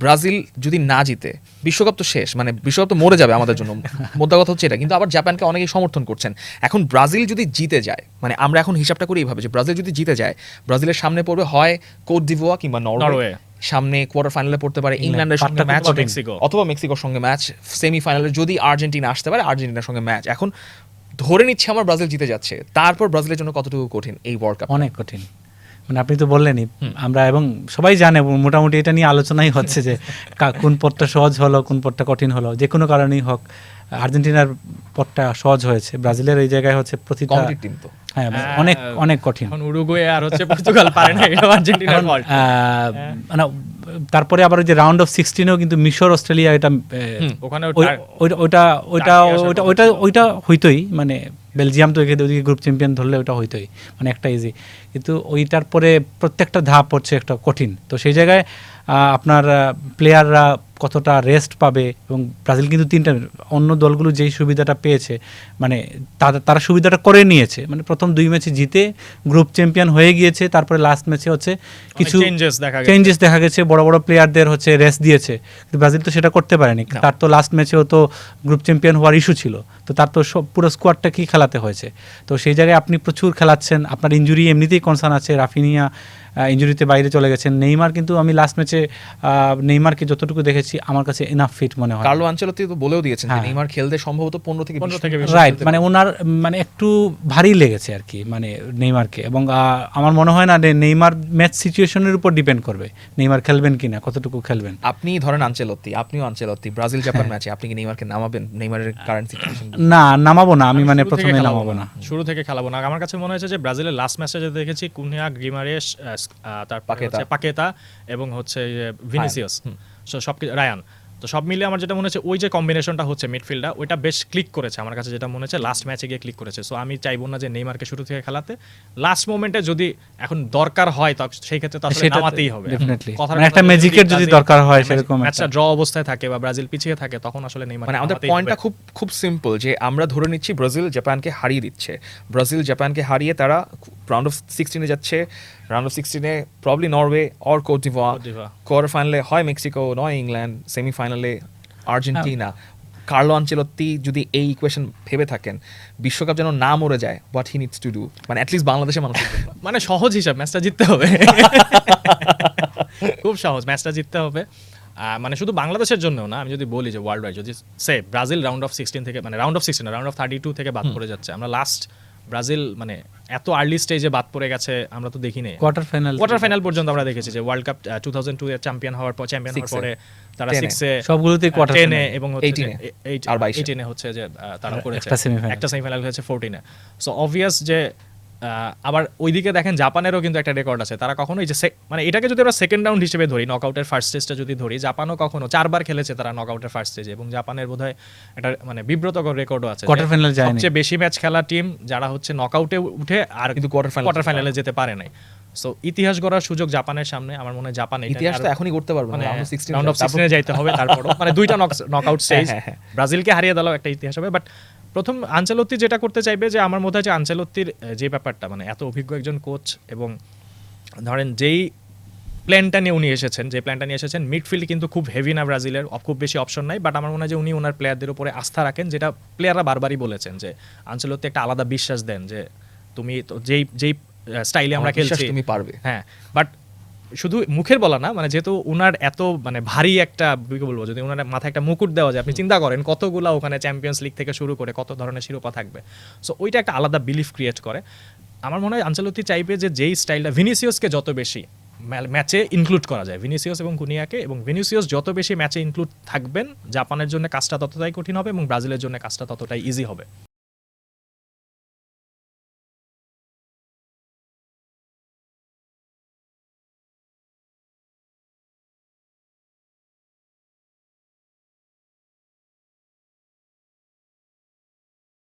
Brazil যদি না জিতে বিশ্বকাপ তো শেষ, মানে বিশ্বকাপ তো মরে যাবে আমাদের জন্য, মোদ্দা কথা হচ্ছে এটা। কিন্তু আবার জাপানকে অনেকেই সমর্থন করছেন। এখন ব্রাজিল যদি জিতে যায়, মানে আমরা এখন হিসাবটা করি এইভাবে যে ব্রাজিল যদি জিতে যায়, ব্রাজিলের সামনে পড়বে হয় কোট ডিভোয়া কিংবা নরওয়ে, সামনে কোয়ার্টার ফাইনালে পড়তে পারে ইংল্যান্ডের সঙ্গে ম্যাচ, অথবা মেক্সিকোর সঙ্গে ম্যাচ, সেমিফাইনালে যদি আর্জেন্টিনা আসতে পারে আর্জেন্টিনার সঙ্গে ম্যাচ। এখন ধরে নিচ্ছে আমার ব্রাজিল জিতে যাচ্ছে, তারপর ব্রাজিলের জন্য কতটুকু কঠিন এই ওয়ার্ল্ড কাপ? অনেক কঠিন, মানে আপনি তো বললেনই, আমরা এবং সবাই জানে মোটামুটি এটা নিয়ে আলোচনাই হচ্ছে যে কোন পথটা সহজ হলো কোন পথটা কঠিন হলো। যে কোনো কারণেই হোক আর্জেন্টিনার পথটা সহজ হয়েছে, ব্রাজিলের এই জায়গায় হচ্ছে প্রতিটা টিম তো হ্যাঁ অনেক অনেক কঠিন। এখন উরুগুয়ে আর হচ্ছে পর্তুগাল পারে না, এটা আর্জেন্টিনার ফল্ট। মানে তারপরে আবার ওই যে রাউন্ড অফ 16-এও কিন্তু মিশর অস্ট্রেলিয়া এটা ওখানে ওইটা হইতোই, মানে বেলজিয়াম তো ওইদিকে গ্রুপ চ্যাম্পিয়ন ধরলে ওটা হইতোই, মানে একটা ইজি। কিন্তু ওইটার পরে প্রত্যেকটা ধাপ হচ্ছে একটা কঠিন। তো সেই জায়গায় আপনার প্লেয়াররা কতটা রেস্ট পাবে, এবং ব্রাজিল কিন্তু তিনটা, অন্য দলগুলো যেই সুবিধাটা পেয়েছে মানে তারা সুবিধাটা করে নিয়েছে, মানে প্রথম 2 ম্যাচে জিতে গ্রুপ চ্যাম্পিয়ন হয়ে গিয়েছে, তারপরে লাস্ট ম্যাচে হচ্ছে কিছু চেঞ্জেস দেখা গেছে, বড় বড় প্লেয়ারদের হচ্ছে রেস্ট দিয়েছে। কিন্তু ব্রাজিল তো সেটা করতে পারেনি, তার তো লাস্ট ম্যাচেও তো গ্রুপ চ্যাম্পিয়ন হওয়ার ইস্যু ছিল, তো তার তো পুরো স্কোয়াডটা কি খেলাতে হয়েছে। তো সেই জায়গায় আপনি প্রচুর খেলাচ্ছেন, আপনার ইনজুরি এমনিতেই কনসার্ন আছে, রাফিনিয়া ইনজুরিতে বাইরে চলে গেছেন, নেইমার কিন্তু আমি লাস্ট ম্যাচে নেইমারকে যতটুকু দেখেছি আমার কাছে এনাফ ফিট মনে হয়। কার্লো আনচেলোত্তি তো বলেও দিয়েছেন যে নেইমার খেলতে সম্ভবত 15 থেকে 20 রাইট, মানে ওনার মানে একটু ভারী লেগেছে আর কি মানে নেইমারকে, এবং আমার মনে হয় না নেইমার ম্যাচ সিচুয়েশনের উপর ডিপেন্ড করবে নেইমার খেলবেন কিনা, কতটুকু খেলবেন। আপনি ধরেন আনচেলোত্তি, আপনিও আনচেলোত্তি, ব্রাজিল জাপান ম্যাচে আপনি কি নেইমারকে নামাবেন? নেইমারের কারেন্ট সিচুয়েশন না, নামাবো না আমি, মানে প্রথমে নামাবো না, শুরু থেকে খেলাবো না। আমার কাছে মনে হয়েছে যে ব্রাজিলের লাস্ট ম্যাচে যে দেখেছি কুনিয়া, গিমারেস, তার পাকেতা এবং হচ্ছে ভিনিসিয়াস, সব রায়ান, তো সব মিলিয়ে আমার যেটা মনে হচ্ছে ওই যে কম্বিনেশনটা হচ্ছে মিডফিল্ডটা, ওইটা বেশ ক্লিক করেছে আমার কাছে, যেটা মনে হচ্ছে লাস্ট ম্যাচে গিয়ে ক্লিক করেছে। সো আমি চাইবো না যে নেইমারকে শুরু থেকে খেলাতে, লাস্ট মোমেন্টে যদি এখন দরকার হয় তো সেই ক্ষেত্রে তো আসলে নামাতেই হবে ডেফিনেটলি, মানে একটা ম্যাজিকের যদি দরকার হয় সেরকম ম্যাচটা ড্র অবস্থায় থাকে বা ব্রাজিল পিছিয়ে থাকে, তখন আসলে নেইমার, মানে আমাদের পয়েন্টটা খুব সিম্পল যে আমরা ধরে নিচ্ছি ব্রাজিল জাপানকে হারিয়ে দিচ্ছে, ব্রাজিল জাপানকে হারিয়ে তারা রাউন্ড অফ 16-এ যাচ্ছে, রাউন্ড অফ 16-এ probably Norway or Cote d'Ivoire, quarter ফাইনালে হয় মেক্সিকো নয় ইংল্যান্ড, সেমিফাইনালে আর্জেন্টিনা। কার্লো আনচেলোত্তি যদি এই ইকুয়েশন ভেবে থাকেন বিশ্বকাপ যেন না মরে যায়, what he needs to do, মানে অ্যাটলিস্ট বাংলাদেশের মানুষের জন্য মানে সহজ হিসাব, ম্যাচটা জিততে হবে খুব সহজ, ম্যাচটা জিততে হবে। মানে শুধু বাংলাদেশের জন্যও না, আমি যদি বলি যে ওয়ার্ল্ড ওয়াইড, যদি সে ব্রাজিল রাউন্ড অফ 16 থেকে, মানে রাউন্ড অফ 16 রাউন্ড অফ 32 থেকে বাদ পড়ে যাচ্ছে, আমরা লাস্ট ব্রাজিল মানে এত আর্লি স্টেজে বাদ পড়ে গেছে আমরা তো দেখিনি। কোয়ার্টার ফাইনাল পর্যন্ত আমরা দেখেছি যে ওয়ার্ল্ড কাপ 2002 এর চ্যাম্পিয়ন হওয়ার পরে তারা 6-এ সবগুলোতেই কোয়ার্টার 10-এ এবং 18-এ হচ্ছে যে তারা করেছে একটা সেমিফাইনাল হয়েছে 14-এ। সো অবভিয়াস যে আবার ওইদিকে দেখেন জাপানেরও কিন্তু একটা রেকর্ড আছে, তারা কখনো এই যে মানে এটাকে যদি আমরা সেকেন্ড রাউন্ড হিসেবে ধরি, নকআউটের ফার্স্ট স্টেজটা যদি ধরি, জাপানও কখনো 4 বার খেলেছে তারা নকআউটের ফার্স্ট স্টেজে, এবং জাপানের বোধহয় একটা মানে বিব্রতকর রেকর্ডও আছে, কোয়ার্টার ফাইনাল যায়নি, সবচেয়ে বেশি ম্যাচ খেলা টিম যারা হচ্ছে নকআউটে উঠে আর কিন্তু কোয়ার্টার ফাইনালে যেতে পারে নাই। সো ইতিহাস গড়ার সুযোগ জাপানের সামনে, আমার মনে হয় জাপান ইতিহাসটা এখনই করতে পারবে না, রাউন্ড অফ 16 এ যাইতে হবে, তারপরও মানে দুইটা নকআউট স্টেজ, ব্রাজিলকে হারিয়ে দিলেও একটা ইতিহাস হবে। বাট প্রথম আনচেলোত্তি যেটা করতে চাইবে, যে আমার মধ্যে আছে আনচেলোত্তির যে ব্যাপারটা, মানে এত অভিজ্ঞ একজন কোচ, এবং ধরেন যেই প্ল্যানটা নিয়ে উনি এসেছেন, যে প্ল্যানটা নিয়ে এসেছেন, মিডফিল্ড কিন্তু খুব হেভি না ব্রাজিলের, খুব বেশি অপশন নাই, বাট আমার মনে হয় যে উনি ওনার প্লেয়ারদের উপরে আস্থা রাখেন, যেটা প্লেয়াররা বারবারই বলেছেন যে আনচেলোত্তি একটা আলাদা বিশ্বাস দেন যে তুমি তো যেই স্টাইলে আমরা খেলছি তুমি পারবে। হ্যাঁ, বাট শুধু মুখের বলা না, মানে যেহেতু উনার এত মানে ভারী একটা, বলবো যদি উনার মাথায় একটা মুকুট দেওয়া যায়, আপনি চিন্তা করেন কতগুলা ওখানে চ্যাম্পিয়ন্স লিগ থেকে শুরু করে কত ধরনের শিরোপা থাকবে। সো ওইটা একটা আলাদা বিলিফ ক্রিয়েট করে। আমার মনে হয় আনচেলোত্তি চাইবে যে যেই স্টাইলটা, ভিনিসিয়াসকে যত বেশি ম্যাচে ইনক্লুড করা যায়, ভিনিসিয়াস এবং কুনিয়াকে, এবং ভিনিসিয়াস যত বেশি ম্যাচে ইনক্লুড থাকবেন, জাপানের জন্য কাজটা ততটাই কঠিন হবে এবং ব্রাজিলের জন্য কাজটা ততটাই ইজি হবে।